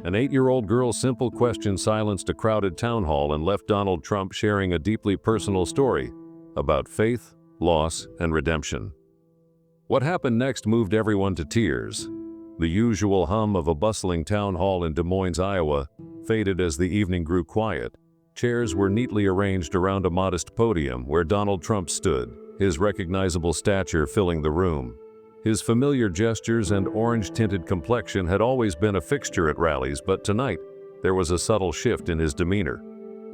An 8-year-old girl's simple question silenced a crowded town hall and left Donald Trump sharing a deeply personal story about faith, loss, and redemption. What happened next moved everyone to tears. The usual hum of a bustling town hall in Des Moines, Iowa, faded as the evening grew quiet. Chairs were neatly arranged around a modest podium where Donald Trump stood, his recognizable stature filling the room. His familiar gestures and orange-tinted complexion had always been a fixture at rallies, but tonight, there was a subtle shift in his demeanor.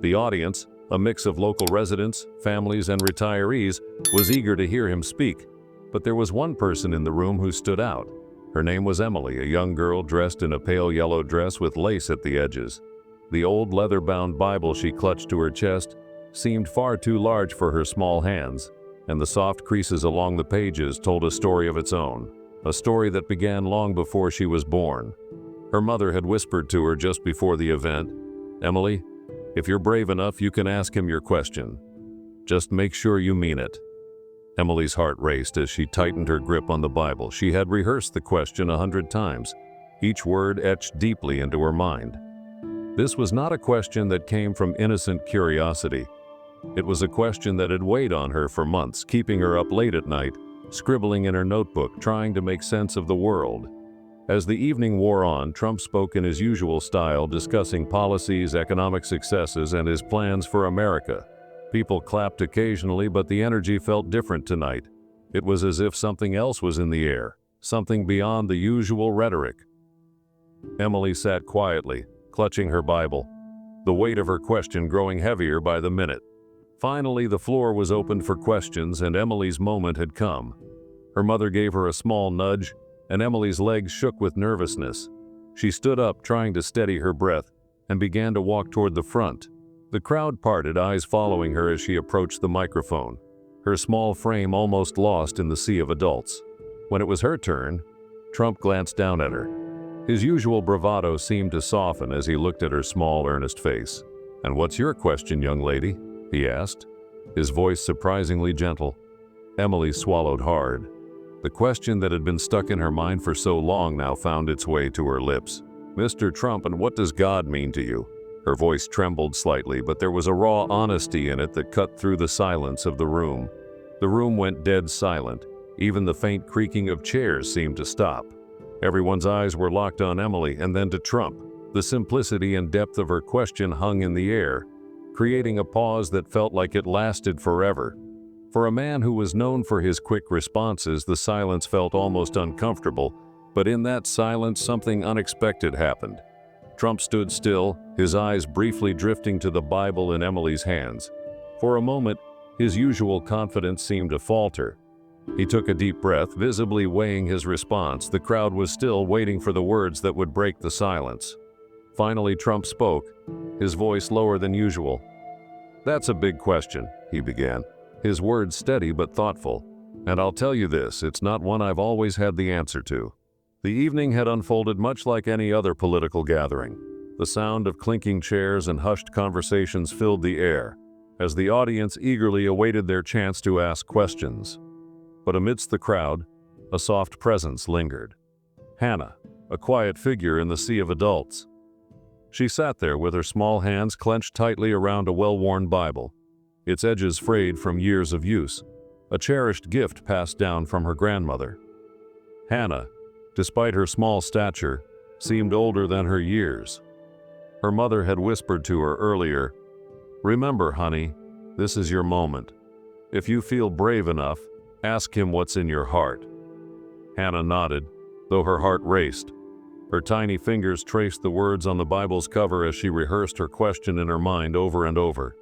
The audience, a mix of local residents, families, and retirees, was eager to hear him speak. But there was one person in the room who stood out. Her name was Emily, a young girl dressed in a pale yellow dress with lace at the edges. The old leather-bound Bible she clutched to her chest seemed far too large for her small hands, and the soft creases along the pages told a story of its own, a story that began long before she was born. Her mother had whispered to her just before the event, "Emily, if you're brave enough, you can ask him your question. Just make sure you mean it." Emily's heart raced as she tightened her grip on the Bible. She had rehearsed the question 100 times, each word etched deeply into her mind. This was not a question that came from innocent curiosity. It was a question that had weighed on her for months, keeping her up late at night, scribbling in her notebook, trying to make sense of the world. As the evening wore on, Trump spoke in his usual style, discussing policies, economic successes, and his plans for America. People clapped occasionally, but the energy felt different tonight. It was as if something else was in the air, something beyond the usual rhetoric. Emily sat quietly, clutching her Bible, the weight of her question growing heavier by the minute. Finally, the floor was opened for questions, and Emily's moment had come. Her mother gave her a small nudge, and Emily's legs shook with nervousness. She stood up, trying to steady her breath, and began to walk toward the front. The crowd parted, eyes following her as she approached the microphone, her small frame almost lost in the sea of adults. When it was her turn, Trump glanced down at her. His usual bravado seemed to soften as he looked at her small, earnest face. "And what's your question, young lady?" he asked, his voice surprisingly gentle. Emily swallowed hard. The question that had been stuck in her mind for so long now found its way to her lips. "Mr. Trump, and what does God mean to you?" Her voice trembled slightly, but there was a raw honesty in it that cut through the silence of the room. The room went dead silent. Even the faint creaking of chairs seemed to stop. Everyone's eyes were locked on Emily and then to Trump. The simplicity and depth of her question hung in the air, creating a pause that felt like it lasted forever. For a man who was known for his quick responses, the silence felt almost uncomfortable, but in that silence something unexpected happened. Trump stood still, his eyes briefly drifting to the Bible in Emily's hands. For a moment, his usual confidence seemed to falter. He took a deep breath, visibly weighing his response. The crowd was still waiting for the words that would break the silence. Finally, Trump spoke, his voice lower than usual. "That's a big question," he began, his words steady but thoughtful. "And I'll tell you this, it's not one I've always had the answer to." The evening had unfolded much like any other political gathering. The sound of clinking chairs and hushed conversations filled the air, as the audience eagerly awaited their chance to ask questions. But amidst the crowd, a soft presence lingered. Hannah, a quiet figure in the sea of adults. She sat there with her small hands clenched tightly around a well-worn Bible, its edges frayed from years of use, a cherished gift passed down from her grandmother. Hannah, despite her small stature, seemed older than her years. Her mother had whispered to her earlier, "Remember, honey, this is your moment. If you feel brave enough, ask him what's in your heart." Hannah nodded, though her heart raced. Her tiny fingers traced the words on the Bible's cover as she rehearsed her question in her mind over and over.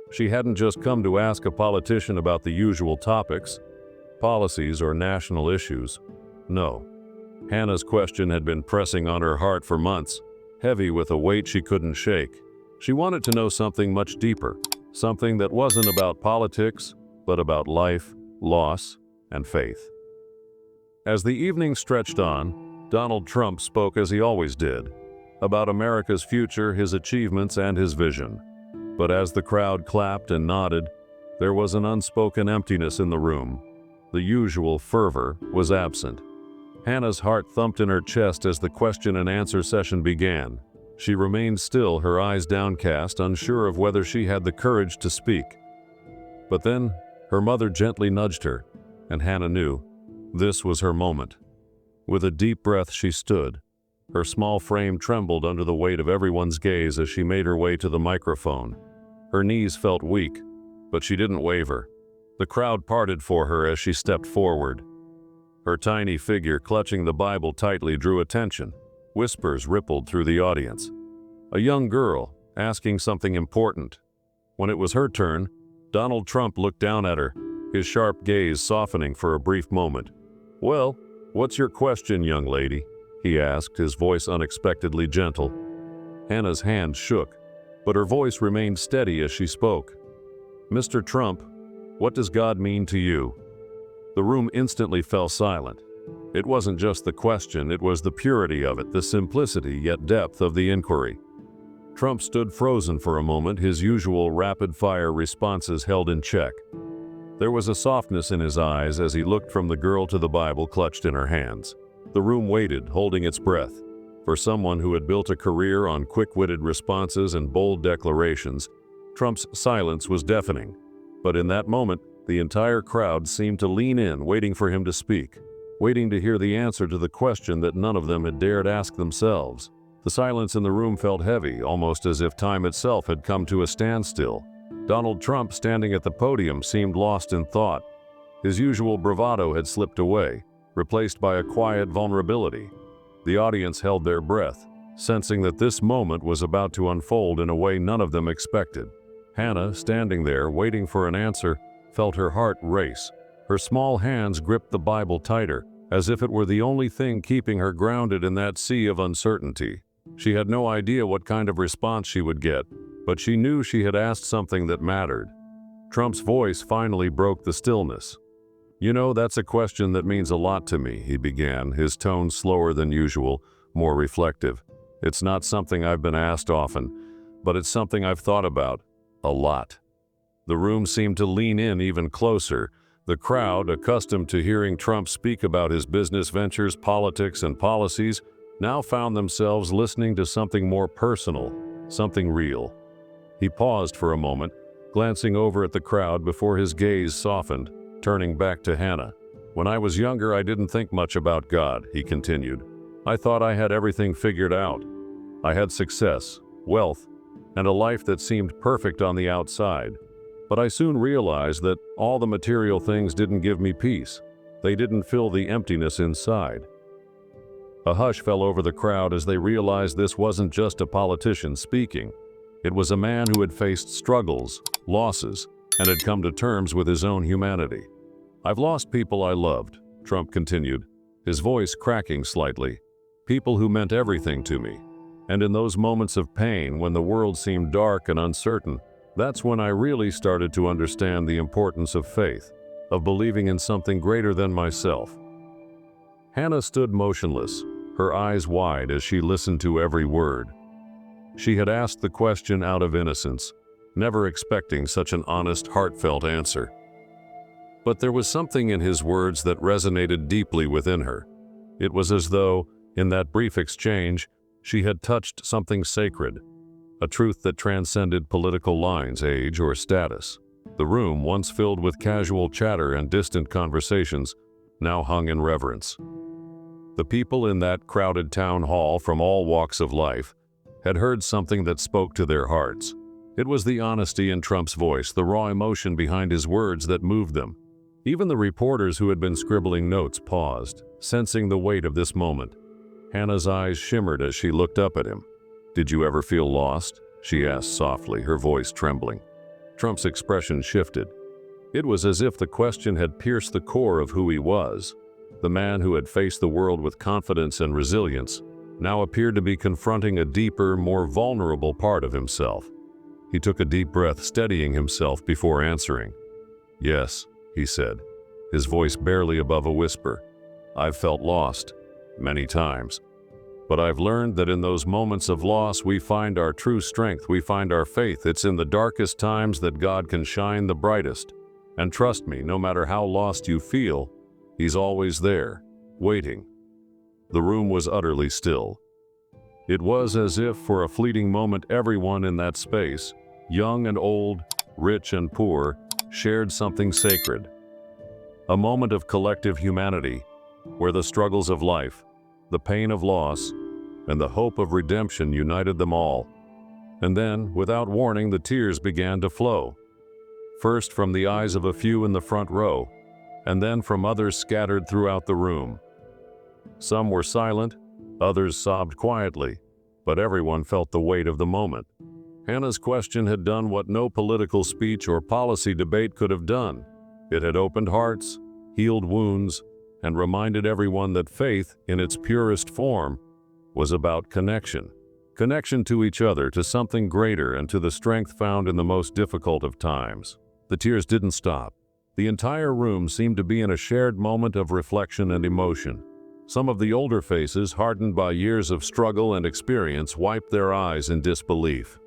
She hadn't just come to ask a politician about the usual topics, policies, or national issues. No. Hannah's question had been pressing on her heart for months, heavy with a weight she couldn't shake. She wanted to know something much deeper, something that wasn't about politics, but about life, loss, and faith. As the evening stretched on, Donald Trump spoke as he always did, about America's future, his achievements, and his vision. But as the crowd clapped and nodded, there was an unspoken emptiness in the room. The usual fervor was absent. Hannah's heart thumped in her chest as the question and answer session began. She remained still, her eyes downcast, unsure of whether she had the courage to speak. But then, her mother gently nudged her, and Hannah knew this was her moment. With a deep breath, she stood. Her small frame trembled under the weight of everyone's gaze as she made her way to the microphone. Her knees felt weak, but she didn't waver. The crowd parted for her as she stepped forward. Her tiny figure clutching the Bible tightly drew attention. Whispers rippled through the audience. A young girl, asking something important. When it was her turn, Donald Trump looked down at her, his sharp gaze softening for a brief moment. "Well, what's your question, young lady?" he asked, his voice unexpectedly gentle. Hannah's hand shook, but her voice remained steady as she spoke. "Mr. Trump, what does God mean to you?" The room instantly fell silent. It wasn't just the question, it was the purity of it, the simplicity yet depth of the inquiry. Trump stood frozen for a moment, his usual rapid-fire responses held in check. There was a softness in his eyes as he looked from the girl to the Bible clutched in her hands. The room waited, holding its breath. For someone who had built a career on quick-witted responses and bold declarations, Trump's silence was deafening. But in that moment, the entire crowd seemed to lean in, waiting for him to speak, waiting to hear the answer to the question that none of them had dared ask themselves. The silence in the room felt heavy, almost as if time itself had come to a standstill. Donald Trump, standing at the podium, seemed lost in thought. His usual bravado had slipped away, replaced by a quiet vulnerability. The audience held their breath, sensing that this moment was about to unfold in a way none of them expected. Hannah, standing there, waiting for an answer, felt her heart race. Her small hands gripped the Bible tighter, as if it were the only thing keeping her grounded in that sea of uncertainty. She had no idea what kind of response she would get, but she knew she had asked something that mattered. Trump's voice finally broke the stillness. "You know, that's a question that means a lot to me," he began, his tone slower than usual, more reflective. "It's not something I've been asked often, but it's something I've thought about a lot." The room seemed to lean in even closer. The crowd, accustomed to hearing Trump speak about his business ventures, politics, and policies, now found themselves listening to something more personal, something real. He paused for a moment, glancing over at the crowd before his gaze softened, turning back to Hannah. "When I was younger, I didn't think much about God," he continued. "I thought I had everything figured out. I had success, wealth, and a life that seemed perfect on the outside. But I soon realized that all the material things didn't give me peace. They didn't fill the emptiness inside." A hush fell over the crowd as they realized this wasn't just a politician speaking. It was a man who had faced struggles, losses, and had come to terms with his own humanity. "I've lost people I loved," Trump continued, his voice cracking slightly. "People who meant everything to me. And in those moments of pain, when the world seemed dark and uncertain, that's when I really started to understand the importance of faith, of believing in something greater than myself." Hannah stood motionless, her eyes wide as she listened to every word. She had asked the question out of innocence, never expecting such an honest, heartfelt answer. But there was something in his words that resonated deeply within her. It was as though, in that brief exchange, she had touched something sacred, a truth that transcended political lines, age, or status. The room, once filled with casual chatter and distant conversations, now hung in reverence. The people in that crowded town hall from all walks of life had heard something that spoke to their hearts. It was the honesty in Trump's voice, the raw emotion behind his words that moved them. Even the reporters who had been scribbling notes paused, sensing the weight of this moment. Hannah's eyes shimmered as she looked up at him. "Did you ever feel lost?" she asked softly, her voice trembling. Trump's expression shifted. It was as if the question had pierced the core of who he was. The man who had faced the world with confidence and resilience now appeared to be confronting a deeper, more vulnerable part of himself. He took a deep breath, steadying himself before answering. "Yes," he said, his voice barely above a whisper. "I've felt lost, many times. But I've learned that in those moments of loss we find our true strength, we find our faith. It's in the darkest times that God can shine the brightest. And trust me, no matter how lost you feel, He's always there, waiting." The room was utterly still. It was as if, for a fleeting moment, everyone in that space, young and old, rich and poor, shared something sacred. A moment of collective humanity, where the struggles of life, the pain of loss, and the hope of redemption united them all. And then, without warning, the tears began to flow. First from the eyes of a few in the front row, and then from others scattered throughout the room. Some were silent, others sobbed quietly, but everyone felt the weight of the moment. Hannah's question had done what no political speech or policy debate could have done. It had opened hearts, healed wounds, and reminded everyone that faith, in its purest form, was about connection. Connection to each other, to something greater, and to the strength found in the most difficult of times. The tears didn't stop. The entire room seemed to be in a shared moment of reflection and emotion. Some of the older faces, hardened by years of struggle and experience, wiped their eyes in disbelief.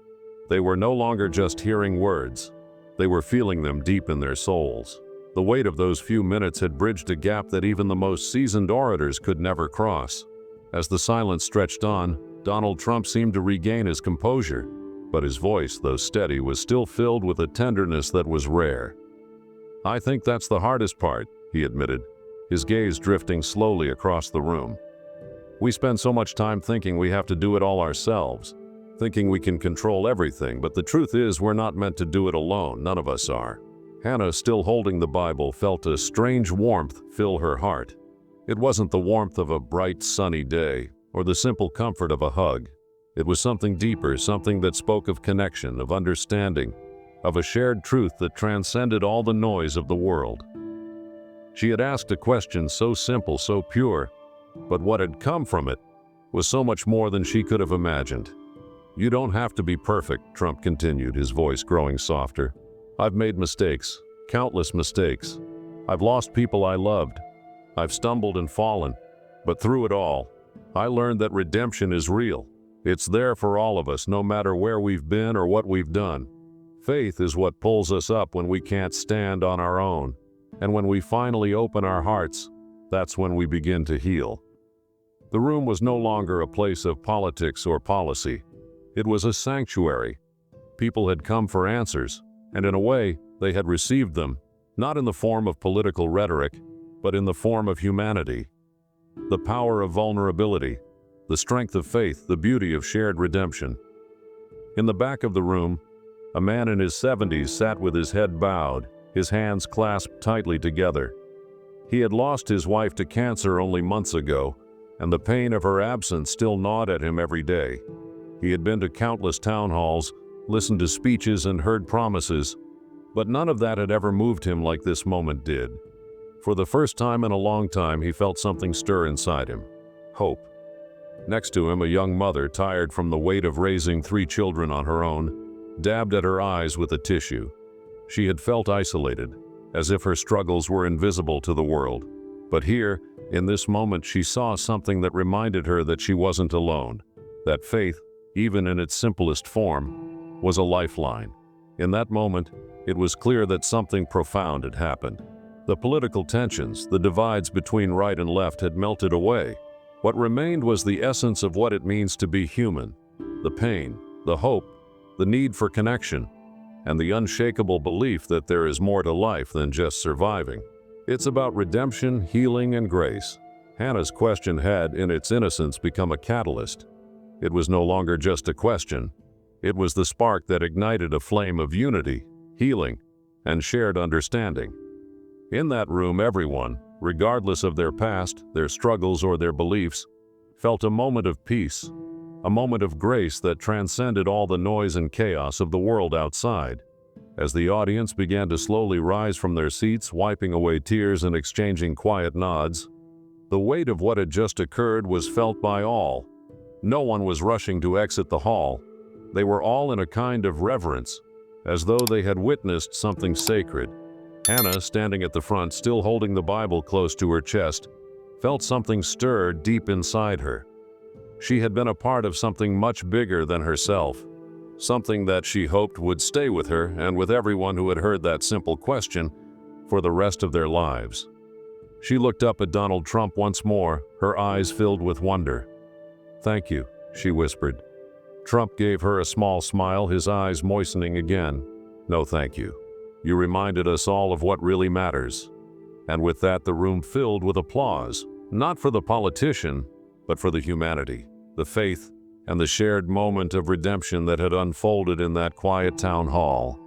They were no longer just hearing words. They were feeling them deep in their souls. The weight of those few minutes had bridged a gap that even the most seasoned orators could never cross. As the silence stretched on, Donald Trump seemed to regain his composure, but his voice, though steady, was still filled with a tenderness that was rare. "I think that's the hardest part," he admitted, his gaze drifting slowly across the room. "We spend so much time thinking we have to do it all ourselves, thinking we can control everything, but the truth is we're not meant to do it alone, none of us are." Hannah, still holding the Bible, felt a strange warmth fill her heart. It wasn't the warmth of a bright, sunny day, or the simple comfort of a hug. It was something deeper, something that spoke of connection, of understanding, of a shared truth that transcended all the noise of the world. She had asked a question so simple, so pure, but what had come from it was so much more than she could have imagined. "You don't have to be perfect," Trump continued, his voice growing softer. "I've made mistakes, countless mistakes. I've lost people I loved. I've stumbled and fallen. But through it all, I learned that redemption is real. It's there for all of us, no matter where we've been or what we've done. Faith is what pulls us up when we can't stand on our own. And when we finally open our hearts, that's when we begin to heal." The room was no longer a place of politics or policy. It was a sanctuary. People had come for answers, and in a way, they had received them, not in the form of political rhetoric, but in the form of humanity. The power of vulnerability, the strength of faith, the beauty of shared redemption. In the back of the room, a man in his 70s sat with his head bowed, his hands clasped tightly together. He had lost his wife to cancer only months ago, and the pain of her absence still gnawed at him every day. He had been to countless town halls, listened to speeches, and heard promises, but none of that had ever moved him like this moment did. For the first time in a long time, he felt something stir inside him. Hope. Next to him, a young mother, tired from the weight of raising 3 children on her own, dabbed at her eyes with a tissue. She had felt isolated, as if her struggles were invisible to the world. But here, in this moment, she saw something that reminded her that she wasn't alone, that faith, even in its simplest form, was a lifeline. In that moment, it was clear that something profound had happened. The political tensions, the divides between right and left had melted away. What remained was the essence of what it means to be human, the pain, the hope, the need for connection, and the unshakable belief that there is more to life than just surviving. It's about redemption, healing, and grace. Hannah's question had, in its innocence, become a catalyst. It was no longer just a question. It was the spark that ignited a flame of unity, healing, and shared understanding. In that room, everyone, regardless of their past, their struggles, or their beliefs, felt a moment of peace, a moment of grace that transcended all the noise and chaos of the world outside. As the audience began to slowly rise from their seats, wiping away tears and exchanging quiet nods, the weight of what had just occurred was felt by all. No one was rushing to exit the hall. They were all in a kind of reverence, as though they had witnessed something sacred. Hannah, standing at the front, still holding the Bible close to her chest, felt something stir deep inside her. She had been a part of something much bigger than herself, something that she hoped would stay with her and with everyone who had heard that simple question for the rest of their lives. She looked up at Donald Trump once more, her eyes filled with wonder. "Thank you," she whispered. Trump gave her a small smile, his eyes moistening again. No, thank you. You reminded us all of what really matters. And with that, the room filled with applause, not for the politician, but for the humanity, the faith, and the shared moment of redemption that had unfolded in that quiet town hall.